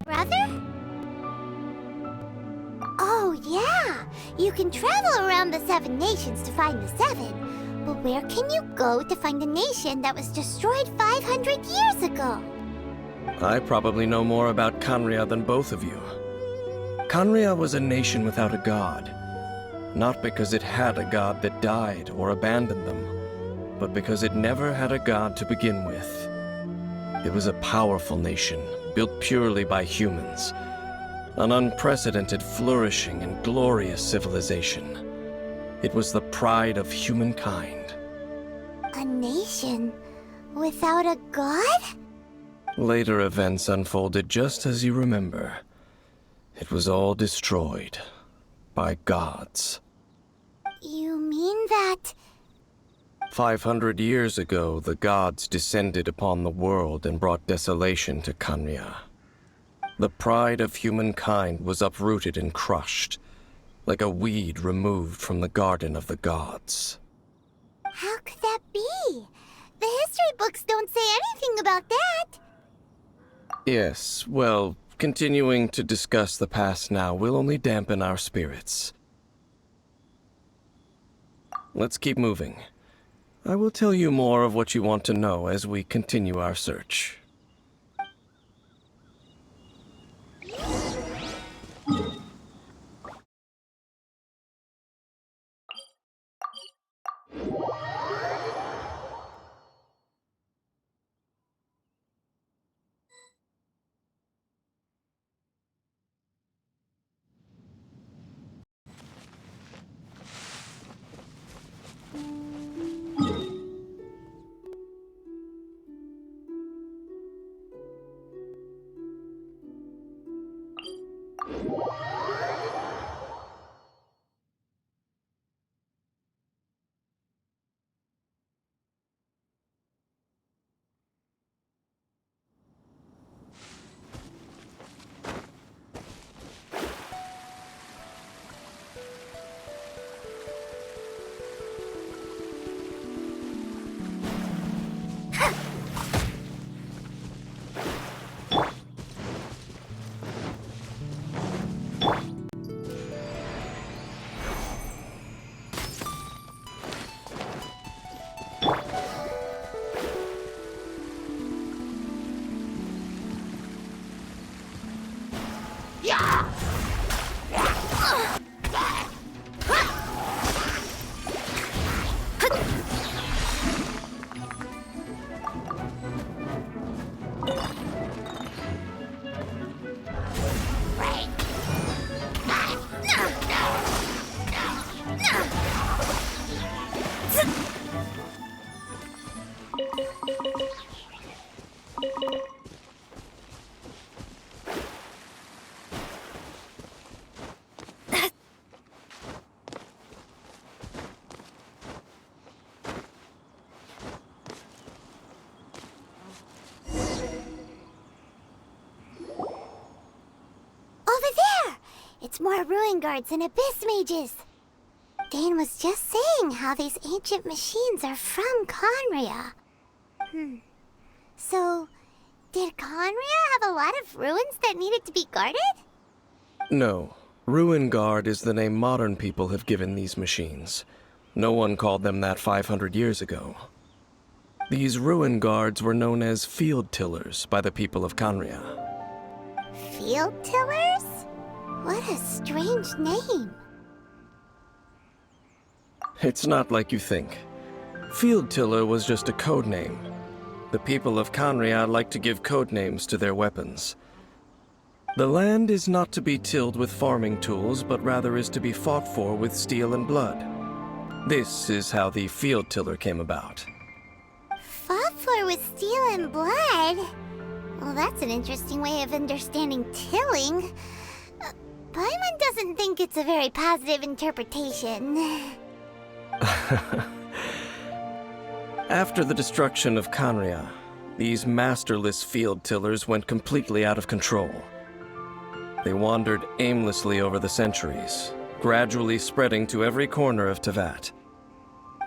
Brother? Oh, yeah! You can travel around the 7 nations to find the 7. But where can you go to find a nation that was destroyed 500 years ago? I probably know more about Khaenri'ah than both of you. Khaenri'ah was a nation without a god. Not because it had a god that died or abandoned them, but because it never had a god to begin with. It was a powerful nation, built purely by humans. An unprecedented, flourishing, and glorious civilization. It was the pride of humankind. A nation without a god? Later events unfolded just as you remember. It was all destroyed by gods. You mean that... 500 years ago, the gods descended upon the world and brought desolation to Khaenri'ah. The pride of humankind was uprooted and crushed, like a weed removed from the garden of the gods. How could that be? The history books don't say anything about that. Yes, well, continuing to discuss the past now will only dampen our spirits. Let's keep moving. I will tell you more of what you want to know as we continue our search. It's more ruin guards and abyss mages. Dane was just saying how these ancient machines are from Khaenri'ah. So, did Khaenri'ah have a lot of ruins that needed to be guarded? No. Ruin Guard is the name modern people have given these machines. No one called them that 500 years ago. These Ruin Guards were known as Field Tillers by the people of Khaenri'ah. Field Tillers? What a strange name. It's not like you think. Field Tiller was just a code name. The people of Khaenri'ah like to give code names to their weapons. The land is not to be tilled with farming tools, but rather is to be fought for with steel and blood. This is how the Field Tiller came about. Fought for with steel and blood? Well, that's an interesting way of understanding tilling. Paimon doesn't think it's a very positive interpretation. After the destruction of Khaenri'ah, these masterless field tillers went completely out of control. They wandered aimlessly over the centuries, gradually spreading to every corner of Teyvat.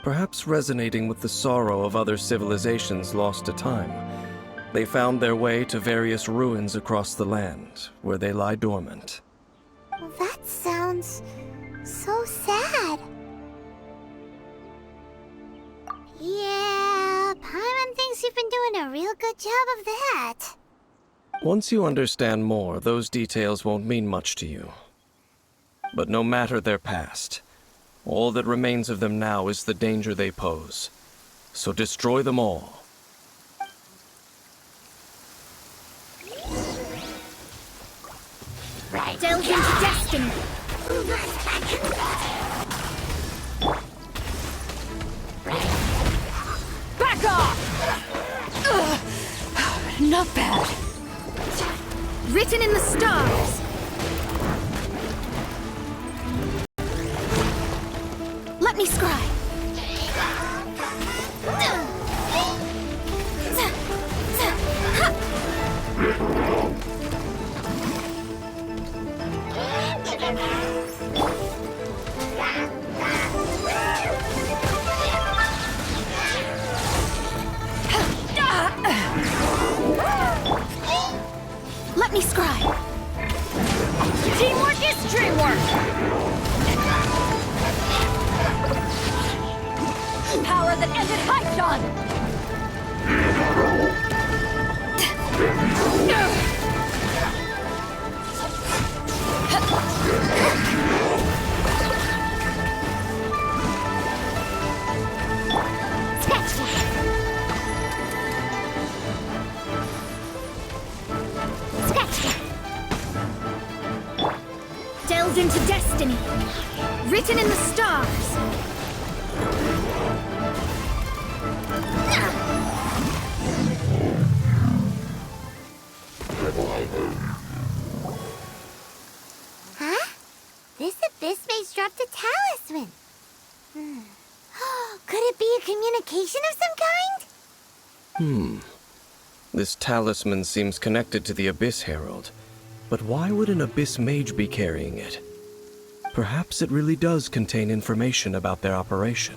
Perhaps resonating with the sorrow of other civilizations lost to time, They found their way to various ruins across the land, where they lie dormant. That sounds so sad. Yeah, Paimon thinks you've been doing a real good job of that. Once you understand more, those details won't mean much to you. But no matter their past, all that remains of them now is the danger they pose. So destroy them all. Delve into destiny. Back off! Not bad. Written in the stars. Let me scry. Let me scry. Teamwork is dreamwork. Power that ended Haishan. Delved into destiny, written in the stars. Huh? This abyss maze dropped a talisman. Could it be a communication of some kind? This talisman seems connected to the Abyss Herald. But why would an Abyss Mage be carrying it? Perhaps it really does contain information about their operation.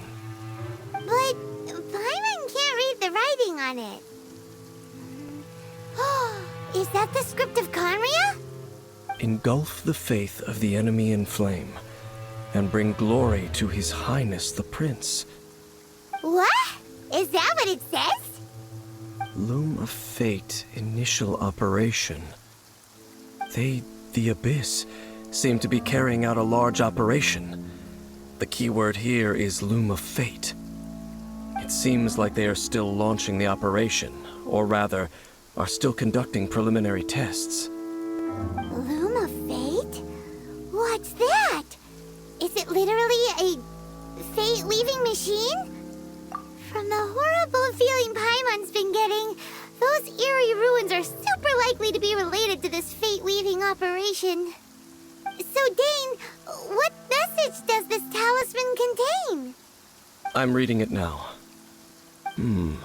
But Paimon can't read the writing on it. Is that the script of Conria? Engulf the faith of the enemy in flame, and bring glory to His Highness the Prince. What? Is that what it says? Loom of Fate, initial operation. They, the Abyss, seem to be carrying out a large operation. The keyword here is Loom of Fate. It seems like they are still launching the operation, or rather, are still conducting preliminary tests. Loom of Fate? What's that? Is it literally a fate-weaving machine? From the horrible feeling Paimon's been getting, those eerie ruins are super likely to be related to this fate-weaving operation. So, Dane, what message does this talisman contain? I'm reading it now. An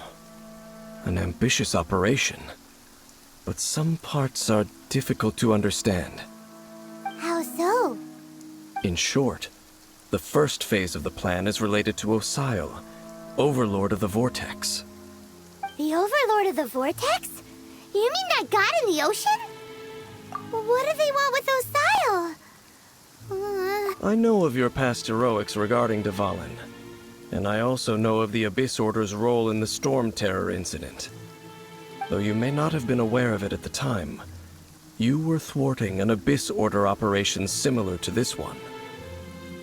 ambitious operation. But some parts are difficult to understand. How so? In short, the first phase of the plan is related to Osile, Overlord of the Vortex. The Overlord of the Vortex? You mean that god in the ocean? What do they want with Osile? I know of your past heroics regarding Dvalin, and I also know of the Abyss Order's role in the Storm Terror incident. Though you may not have been aware of it at the time, you were thwarting an Abyss Order operation similar to this one.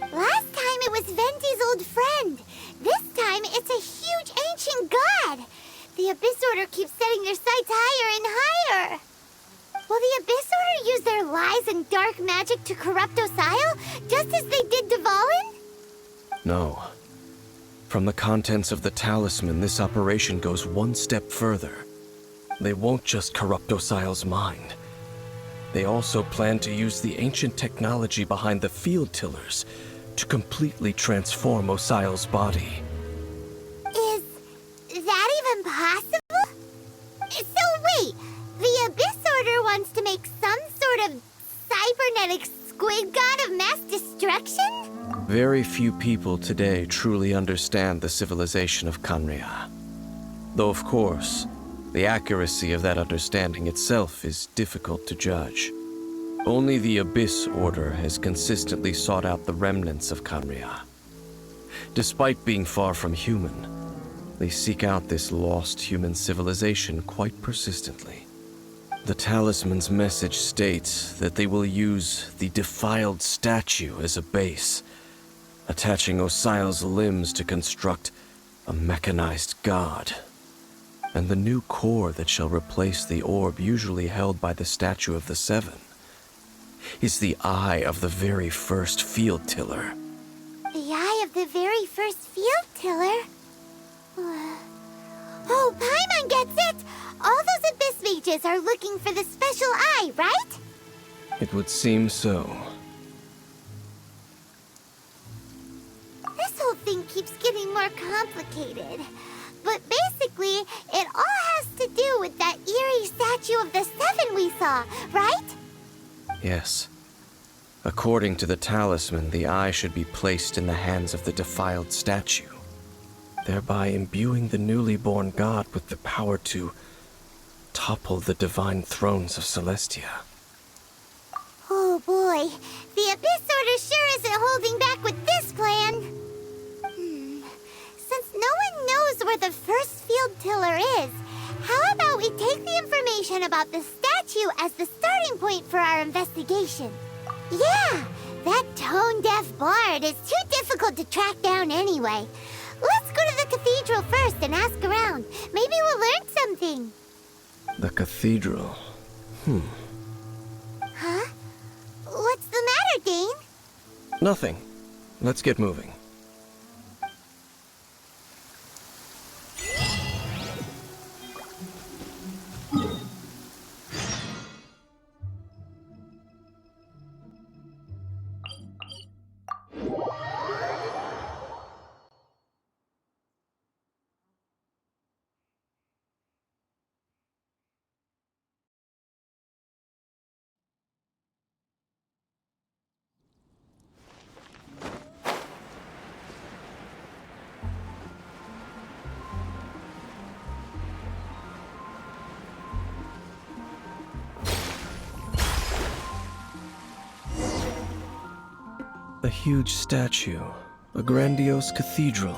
Last time it was Venti's old friend. This time it's a huge ancient god. The Abyss Order keeps setting their sights higher and higher. Will the Abyss Order use their lies and dark magic to corrupt Osile, just as they did Dvalin? No. From the contents of the talisman, this operation goes one step further. They won't just corrupt Osile's mind. They also plan to use the ancient technology behind the field tillers to completely transform Osile's body. Is that even possible? So wait, the Abyss Order wants to make some sort of cybernetic squid god of mass destruction? Very few people today truly understand the civilization of Conria. Though of course, The accuracy of that understanding itself is difficult to judge. Only the Abyss Order has consistently sought out the remnants of Khaenri'ah. Despite being far from human, they seek out this lost human civilization quite persistently. The talisman's message states that they will use the defiled statue as a base, attaching Osial's limbs to construct a mechanized god. And the new core that shall replace the orb usually held by the Statue of the Seven is the eye of the very first field tiller. The eye of the very first field tiller? Oh, Paimon gets it! All those Abyss mages are looking for the special eye, right? It would seem so. This whole thing keeps getting more complicated. But basically, it all has to do with that eerie Statue of the Seven we saw, right? Yes. According to the talisman, the eye should be placed in the hands of the defiled statue, thereby imbuing the newly born god with the power to topple the divine thrones of Celestia. Oh boy, the Abyss Order sure isn't holding back with this plan. Since no one knows where the first field tiller is, how about we take the information about the statue as the starting point for our investigation? Yeah, that tone-deaf bard is too difficult to track down anyway. Let's go to the cathedral first and ask around. Maybe we'll learn something. The cathedral. Huh? What's the matter, Dane? Nothing. Let's get moving. A huge statue, a grandiose cathedral.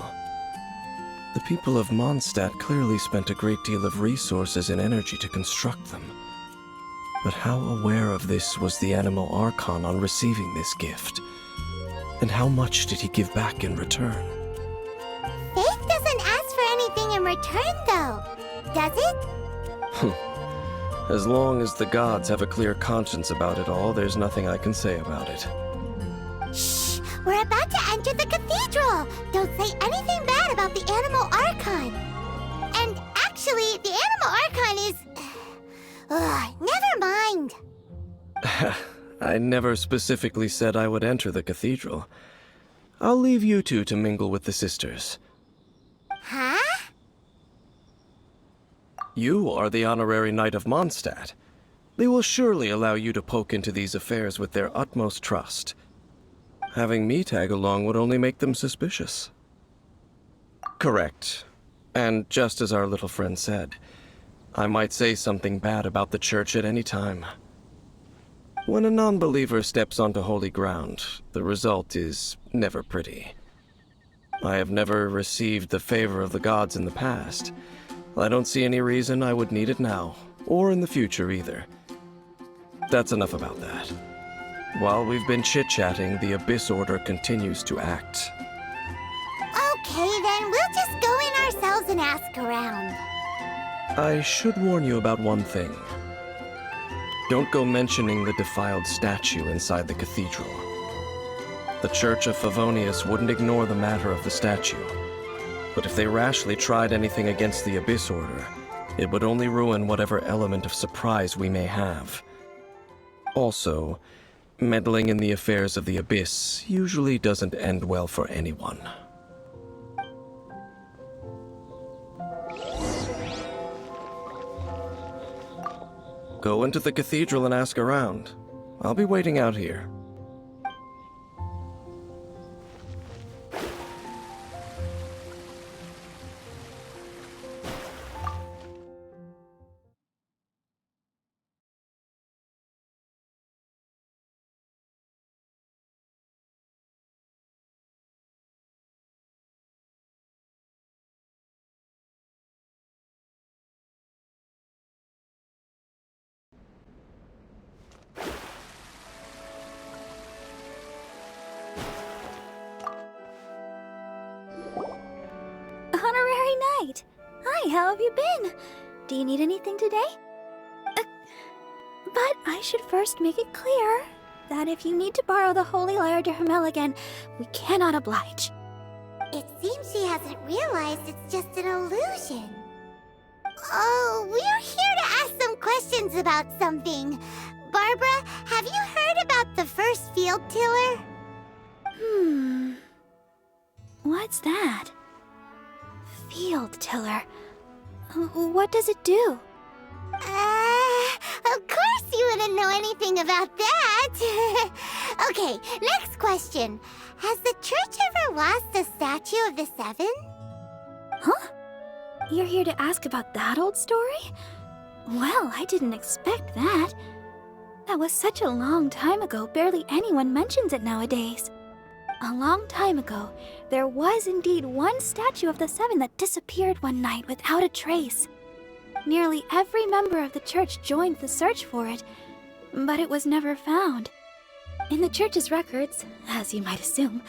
The people of Mondstadt clearly spent a great deal of resources and energy to construct them. But how aware of this was the Animal Archon on receiving this gift? And how much did he give back in return? Faith doesn't ask for anything in return, though, does it? As long as the gods have a clear conscience about it all, there's nothing I can say about it. Shh! We're about to enter the cathedral! Don't say anything bad about the Animal Archon! And actually, the Animal Archon is... never mind! I never specifically said I would enter the cathedral. I'll leave you two to mingle with the sisters. Huh? You are the honorary knight of Mondstadt. They will surely allow you to poke into these affairs with their utmost trust. Having me tag along would only make them suspicious. Correct. And just as our little friend said, I might say something bad about the church at any time. When a non-believer steps onto holy ground, the result is never pretty. I have never received the favor of the gods in the past. I don't see any reason I would need it now, or in the future either. That's enough about that. While we've been chit-chatting, the Abyss Order continues to act. Okay, then we'll just go in ourselves and ask around. I should warn you about one thing. Don't go mentioning the defiled statue inside the cathedral. The Church of Favonius wouldn't ignore the matter of the statue. But if they rashly tried anything against the Abyss Order, it would only ruin whatever element of surprise we may have. Also, meddling in the affairs of the Abyss usually doesn't end well for anyone. Go into the cathedral and ask around. I'll be waiting out here. how have you been? Do you need anything today? But I should first make it clear that if you need to borrow the Holy Lyre de Hermel again, we cannot oblige. It seems she hasn't realized it's just an illusion. Oh, we're here to ask some questions about something. Barbara, have you heard about the first field tiller? What's that? Field tiller. What does it do? Of course you wouldn't know anything about that. Okay, next question. Has the church ever lost a statue of the Seven? Huh? You're here to ask about that old story? Well, I didn't expect that. That was such a long time ago, barely anyone mentions it nowadays. A long time ago, there was indeed one statue of the Seven that disappeared one night without a trace. Nearly every member of the church joined the search for it, but it was never found. In the church's records, as you might assume,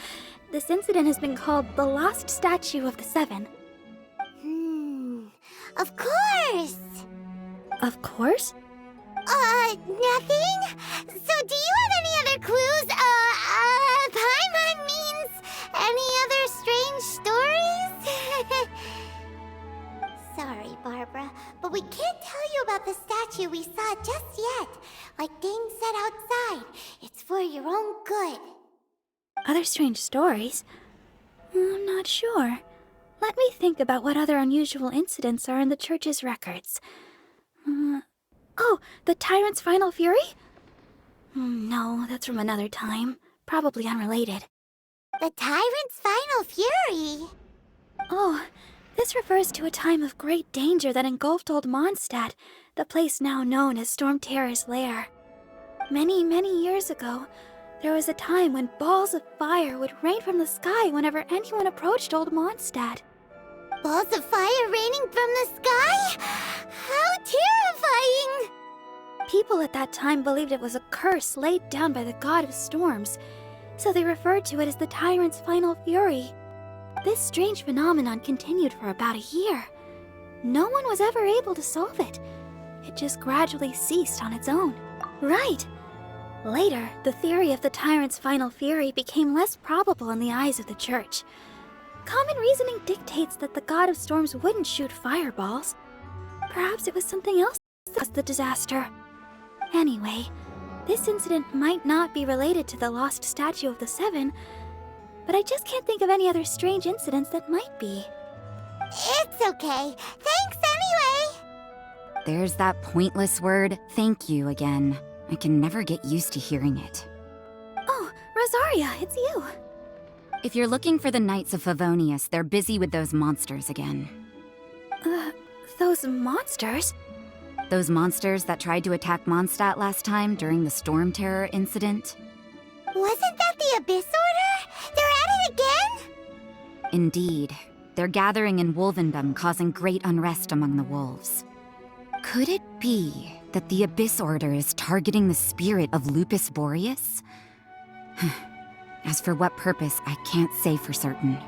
this incident has been called the Lost Statue of the Seven. Of course! Of course? Nothing? So do you have any other clues? Paimon means any other strange stories? Sorry, Barbara, but we can't tell you about the statue we saw just yet. Like Dane said outside, it's for your own good. Other strange stories? I'm not sure. Let me think about what other unusual incidents are in the church's records. Oh, the Tyrant's Final Fury? No, that's from another time. Probably unrelated. The Tyrant's Final Fury? Oh, this refers to a time of great danger that engulfed Old Mondstadt, the place now known as Storm Terror's lair. Many, many years ago, there was a time when balls of fire would rain from the sky whenever anyone approached Old Mondstadt. Balls of fire raining from the sky? How terrifying! People at that time believed it was a curse laid down by the god of storms, so they referred to it as the Tyrant's Final Fury. This strange phenomenon continued for about a year. No one was ever able to solve it. It just gradually ceased on its own. Right. Later, the theory of the Tyrant's Final Fury became less probable in the eyes of the church. Common reasoning dictates that the god of storms wouldn't shoot fireballs. Perhaps it was something else that caused the disaster. Anyway, this incident might not be related to the lost statue of the Seven, but I just can't think of any other strange incidents that might be. It's okay. Thanks anyway! There's that pointless word, thank you, again. I can never get used to hearing it. Oh, Rosaria, it's you. If you're looking for the Knights of Favonius, they're busy with those monsters again. Those monsters? Those monsters that tried to attack Mondstadt last time during the Storm Terror incident? Wasn't that the Abyss Order? They're at it again? Indeed. They're gathering in Wolvendom, causing great unrest among the wolves. Could it be that the Abyss Order is targeting the spirit of Lupus Boreas? As for what purpose, I can't say for certain.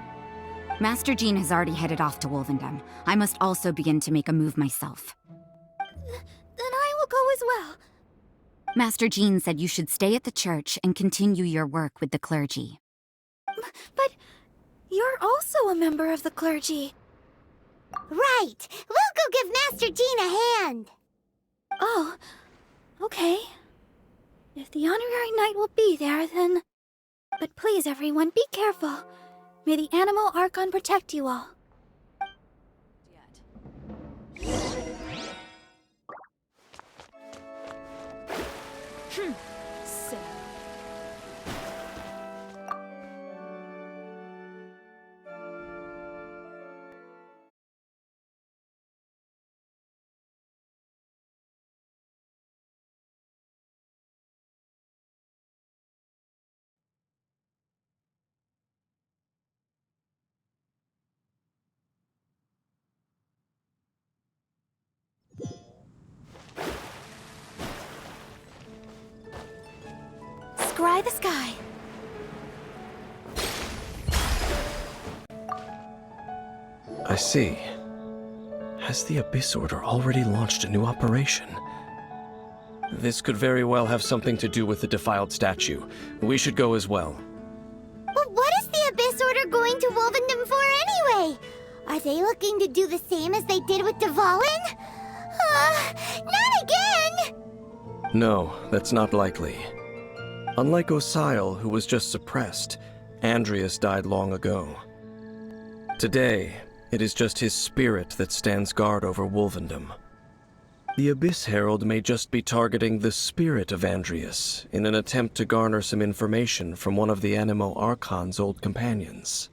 Master Jean has already headed off to Wolvendom. I must also begin to make a move myself. Then I will go as well. Master Jean said you should stay at the church and continue your work with the clergy. But you're also a member of the clergy. Right! We'll go give Master Jean a hand! Oh, okay. If the honorary knight will be there, then... But please, everyone, be careful. May the Animal Archon protect you all. Scry the sky. I see. Has the Abyss Order already launched a new operation? This could very well have something to do with the defiled statue. We should go as well. But what is the Abyss Order going to Wolvendom for anyway? Are they looking to do the same as they did with Dvalin? Not again! No, that's not likely. Unlike Osile, who was just suppressed, Andreas died long ago. Today, it is just his spirit that stands guard over Wolvendom. The Abyss Herald may just be targeting the spirit of Andreas in an attempt to garner some information from one of the Animo Archon's old companions.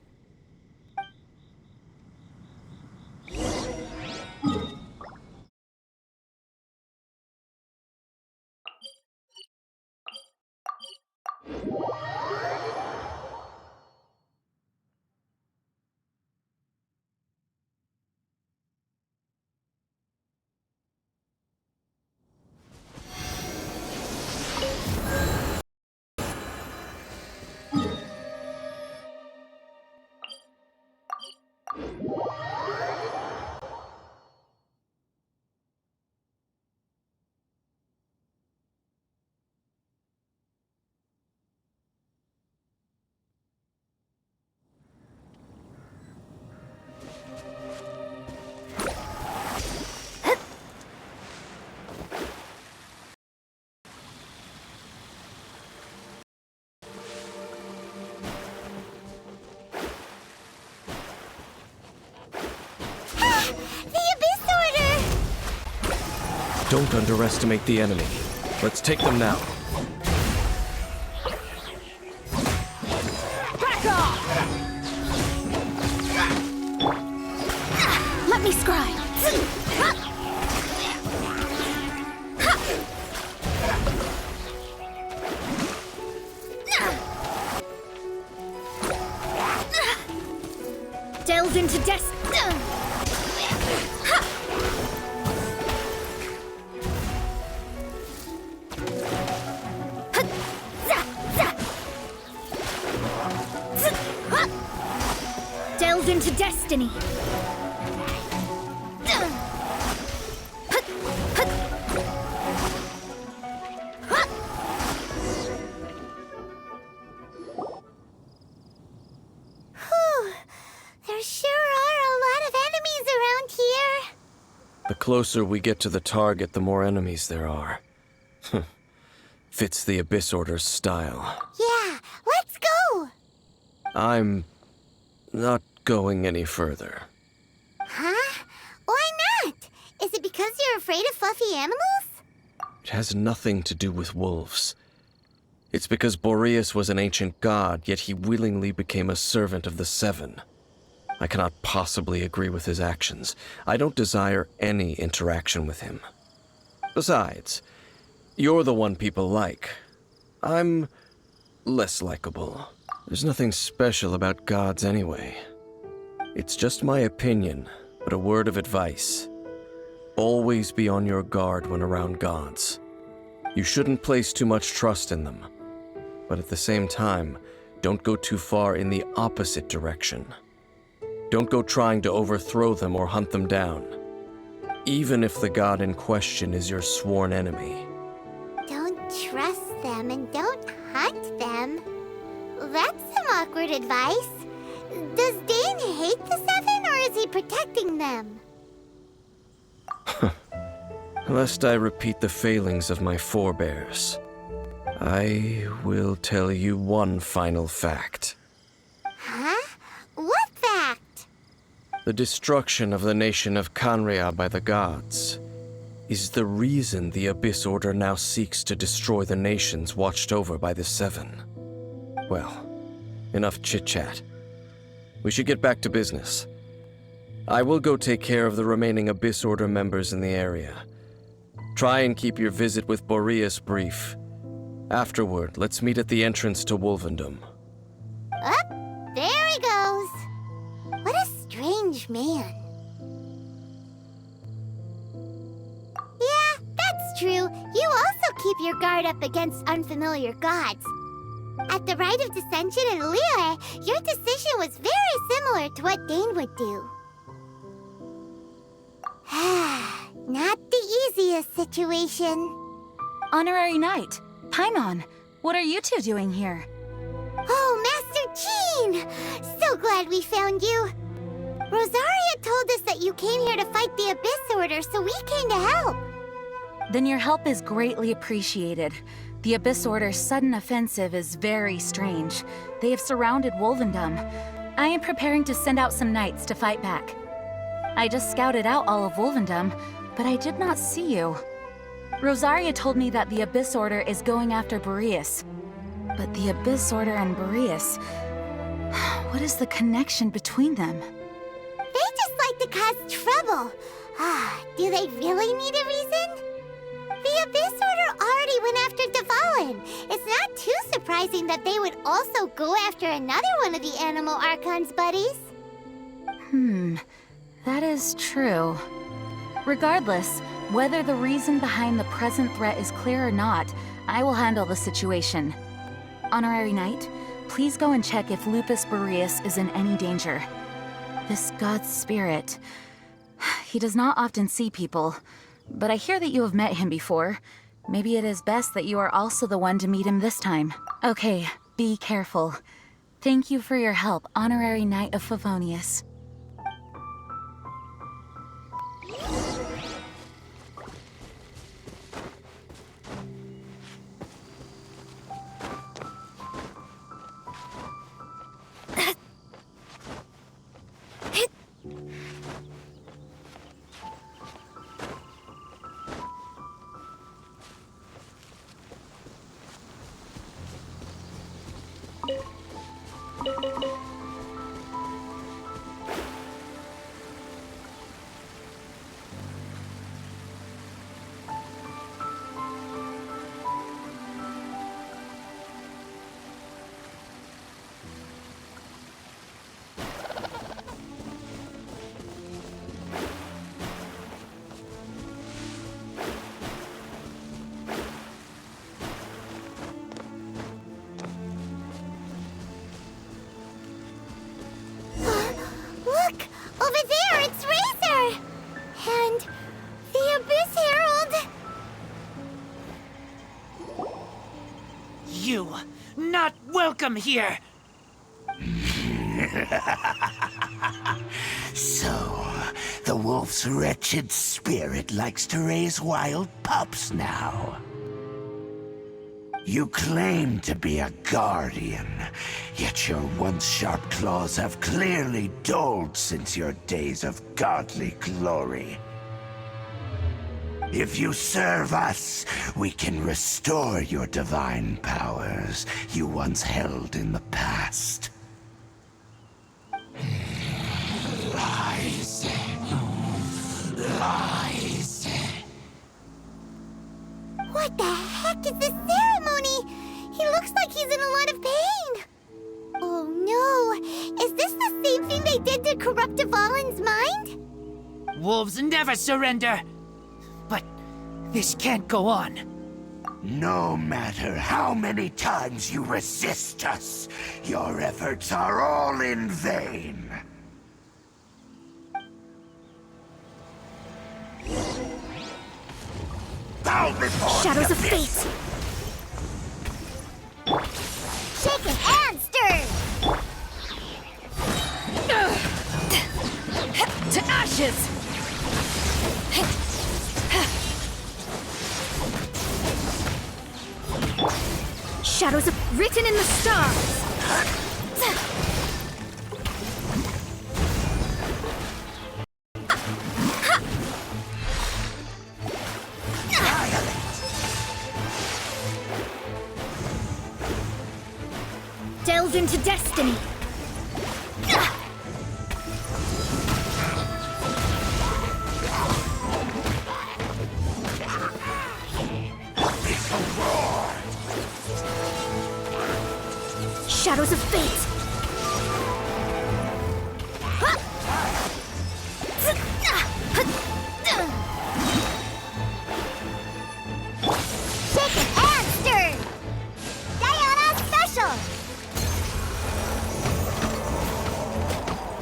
The Abyss Order! Don't underestimate the enemy. Let's take them now. Back off! Let me scry. Delve into destiny. Delve into destiny. Whew. There sure are a lot of enemies around here. The closer we get to the target, the more enemies there are. Fits the Abyss Order's style. Yeah, let's go! I'm not going any further. Huh? Why not? Is it because you're afraid of fluffy animals? It has nothing to do with wolves. It's because Boreas was an ancient god, yet he willingly became a servant of the Seven. I cannot possibly agree with his actions. I don't desire any interaction with him. Besides, you're the one people like. I'm less likable. There's nothing special about gods anyway. It's just my opinion, but a word of advice. Always be on your guard when around gods. You shouldn't place too much trust in them. But at the same time, don't go too far in the opposite direction. Don't go trying to overthrow them or hunt them down, even if the god in question is your sworn enemy. Don't trust them and don't hunt them. That's some awkward advice. Does Dane hate the Seven, or is he protecting them? Lest I repeat the failings of my forebears, I will tell you one final fact. Huh? What fact? The destruction of the nation of Canria by the gods is the reason the Abyss Order now seeks to destroy the nations watched over by the Seven. Well, enough chit-chat. We should get back to business. I will go take care of the remaining Abyss Order members in the area. Try and keep your visit with Boreas brief. Afterward, let's meet at the entrance to Wolvendom. Up, there he goes. What a strange man. Yeah, that's true. You also keep your guard up against unfamiliar gods. At the Rite of Dissension in Liyue, your decision was very similar to what Dane would do. Not the easiest situation. Honorary Knight, Paimon, what are you two doing here? Oh, Master Jean! So glad we found you. Rosaria told us that you came here to fight the Abyss Order, so we came to help. Then your help is greatly appreciated. The Abyss Order's sudden offensive is very strange. They have surrounded Wolvendom. I am preparing to send out some knights to fight back. I just scouted out all of Wolvendom, but I did not see you. Rosaria told me that the Abyss Order is going after Boreas. But the Abyss Order and Boreas... what is the connection between them? They just like to cause trouble. Do they really need a reason? The Abyss Order already went after Dvalin. It's not too surprising that they would also go after another one of the Animal Archon's buddies. That is true. Regardless, whether the reason behind the present threat is clear or not, I will handle the situation. Honorary Knight, please go and check if Lupus Boreas is in any danger. This god's spirit... he does not often see people, but I hear that you have met him before. Maybe it is best that you are also the one to meet him this time. Okay, be careful. Thank you for your help, Honorary Knight of Favonius. Look! Over there, it's Razor! And the Abyss Herald! You, not welcome here! So, the wolf's wretched spirit likes to raise wild pups now. You claim to be a guardian, yet your once sharp claws have clearly dulled since your days of godly glory. If you serve us, we can restore your divine powers you once held in the past. Lies. Lies. What the heck is this ceremony? He looks like he's in a lot of pain. Oh no! Is this the same thing they did to corrupt Dvalin's mind? Wolves never surrender! But this can't go on. No matter how many times you resist us, your efforts are all in vain. Bow before Shadows the of abyss. fate! Shaken and stirred! To ashes! Shadows of written in the stars! Delve into destiny! Shadows of fate! Shaken and stirred! Diana Special!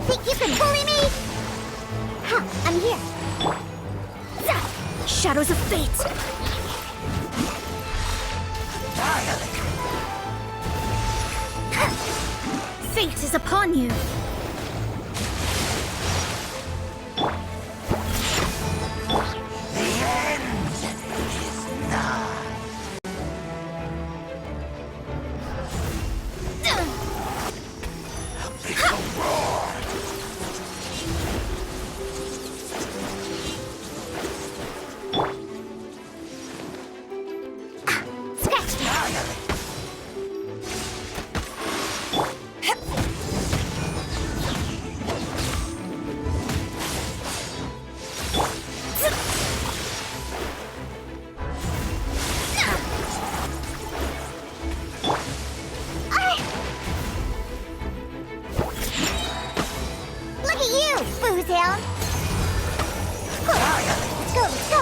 Think you can bully me? Ha! I'm here. shadows of fate! Fate is upon you! Look at you, Boozehound! Let's go, let's go!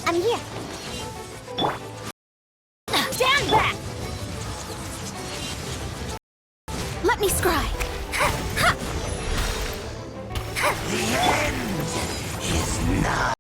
I'm here. Stand back! Let me scry! The end is nigh.